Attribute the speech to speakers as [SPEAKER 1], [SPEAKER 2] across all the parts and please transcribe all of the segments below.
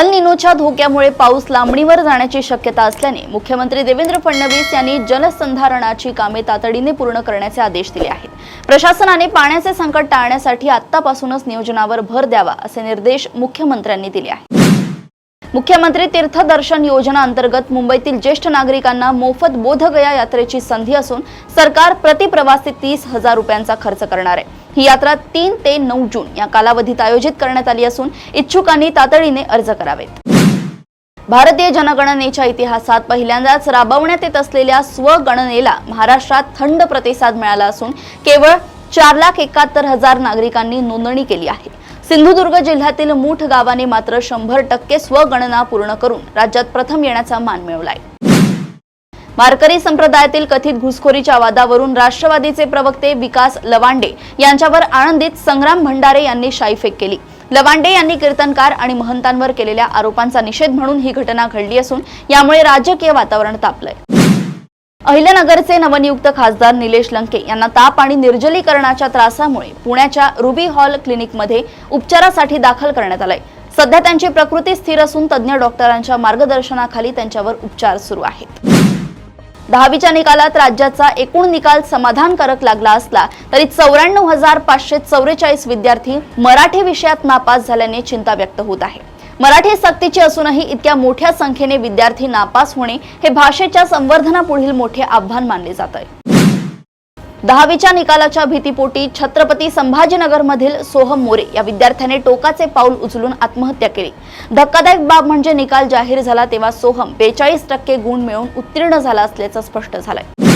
[SPEAKER 1] अल निनोच्या धोक्यामुळे पाऊस लांबणीवर जाण्याची शक्यता असल्याने मुख्यमंत्री देवेंद्र फडणवीस यांनी जलसंधारणाची कामे तातडीने पूर्ण करण्याचे आदेश दिले आहेत। प्रशासनाने पाण्याचे संकट टाळण्यासाठी आत्तापासूनच नियोजनावर भर द्यावा असे निर्देश मुख्यमंत्र्यांनी दिले आहेत। मुख्यमंत्री तीर्थदर्शन योजना अंतर्गत मुंबईतील ज्येष्ठ नागरिकांना मोफत बोधगया यात्रेची संधी असून सरकार प्रति प्रवासी 30,000 रुपयांचा खर्च करणार आहे। ही यात्रा 3 ते 9 जून या कालावधीत आयोजित करण्यात आली असून इच्छुकांनी तातडीने अर्ज करावेत। भारतीय जनगणनेच्या इतिहासात पहिल्यांदाच राबवण्यात येत असलेल्या स्वगणनेला महाराष्ट्रात थंड प्रतिसाद मिळाला असून केवळ 4,71,000 नागरिकांनी नोंदणी केली आहे। सिंधुदुर्ग जिल्ह्यातील मूठ गावाने मात्र 100% स्वगणना पूर्ण करून राज्यात प्रथम येण्याचा मान मिळवलाय। वारकरी संप्रदायातील कथित घुसखोरीच्या वादावरून राष्ट्रवादीचे प्रवक्ते विकास लवांडे यांच्यावर आळंदीत संग्राम भंडारे यांनी शाईफेक केली। लवांडे यांनी कीर्तनकार आणि महंतांवर केलेल्या आरोपांचा निषेध म्हणून ही घटना घडली असून यामुळे राजकीय वातावरण तापलंय। अहिल्यानगरचे नवनियुक्त खासदार निलेश लंके यांना ताप आणि निर्जलीकरणाच्या त्रासामुळे पुण्याच्या रुबी हॉल क्लिनिकमध्ये उपचारासाठी दाखल करण्यात आलंय। सध्या त्यांची प्रकृती स्थिर असून तज्ञ डॉक्टरांच्या मार्गदर्शनाखाली त्यांच्यावर उपचार सुरू आहेत। 10वीच्या निकालात राज्याचा एकूण निकाल समाधानकारक लागला असला तरी 94,544 विद्यार्थी मराठी विषयात नापास झाल्याने चिंता व्यक्त होत आहे। मराठी सक्तीची असूनही इतक्या मोठ्या संख्येने विद्यार्थी नापास होणे हे भाषेच्या संवर्धनापुढील मोठे आव्हान मानले जात आहे। 10वीच्या निकालाच्या भीतीपोटी छत्रपती संभाजीनगरमधील सोहम मोरे या विद्यार्थ्याने टोकाचे पाऊल उचलून आत्महत्या केली। धक्कादायक बाब म्हणजे निकाल जाहीर झाला तेव्हा सोहम 42% गुण मिळवून उत्तीर्ण झाला असल्याचं स्पष्ट झालंय।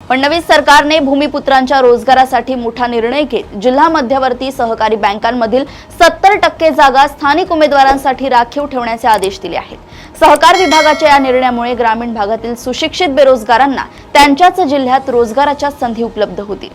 [SPEAKER 1] फडणवीस सरकारने भूमिपुत्रांच्या रोजगारासाठी मोठा निर्णय घेत जिल्हा मध्यवर्ती सहकारी बँकांमधील 70% जागा स्थानिक उमेदवारांसाठी राखीव ठेवण्याचे आदेश दिले आहेत। सहकार विभागाच्या या निर्णयामुळे ग्रामीण भागातील सुशिक्षित बेरोजगारांना त्यांच्याच जिल्ह्यात रोजगाराच्या संधी उपलब्ध होतील।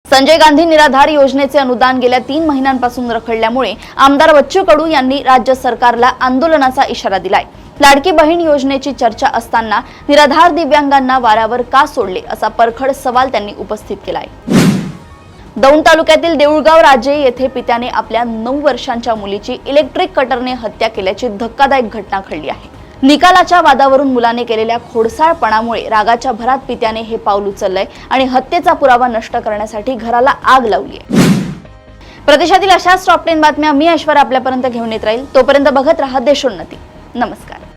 [SPEAKER 1] संजय गांधी निराधार योजनेचे अनुदान गेल्या 3 महिन्यांपासून रखडल्यामुळे आमदार बच्चू कडू यांनी राज्य सरकारला आंदोलनाचा इशारा दिलाय। लाडकी बहीण योजनेची चर्चा असताना निराधार दिव्यांगांना वाऱ्यावर का सोडले असा परखड सवाल त्यांनी उपस्थित केलाय। दौंड तालुक्यातील देऊळगाव राजे येथे पित्याने आपल्या 9 वर्षांच्या मुलीची इलेक्ट्रिक कटरने हत्या केल्याची धक्कादायक घटना घडली आहे। निकालाच्या वादावरून मुलाने केलेल्या खोडसाळपणामुळे रागाच्या भरात पित्याने हे पाऊल उचललंय आणि हत्येचा पुरावा नष्ट करण्यासाठी घराला आग लावली आहे। प्रदेशातील अशाच टॉप 10 बातम्या मी ऐश्वर्या आपल्यापर्यंत घेऊन येत राहील। तोपर्यंत बघत रहा देशोन्नती। नमस्कार।